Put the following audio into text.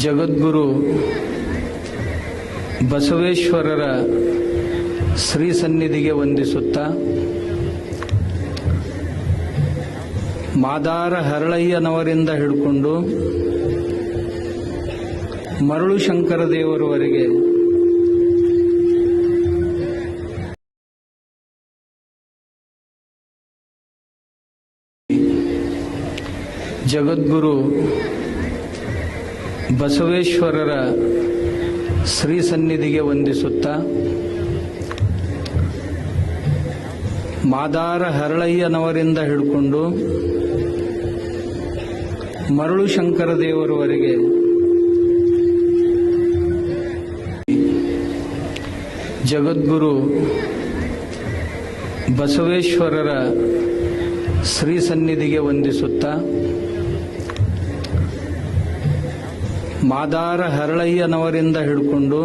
ಜಗದ್ಗುರು ಬಸವೇಶ್ವರರ ಶ್ರೀ ಸನ್ನಿಧಿಗೆ ವಂದಿಸುತ್ತಾ, ಮಾದಾರ ಹರಳಯ್ಯನವರಿಂದ ಹಿಡ್ಕೊಂಡು ಮರಳು ಶಂಕರ ದೇವರವರೆಗೆ ಜಗದ್ಗುರು ಬಸವೇಶ್ವರರ ಶ್ರೀ ಸನ್ನಿಧಿಗೆ ವಂದಿಸುತ್ತಾ, ಮಾದಾರ ಹರಳಯ್ಯನವರಿಂದ ಹಿಡ್ಕೊಂಡು ಮರಳು ಶಂಕರ ದೇವರವರೆಗೆ ಜಗದ್ಗುರು ಬಸವೇಶ್ವರರ ಶ್ರೀ ಸನ್ನಿಧಿಗೆ ವಂದಿಸುತ್ತಾ, ಮಾದಾರ ಹರಳಯ್ಯನವರಿಂದ ಹಿಡ್ಕೊಂಡು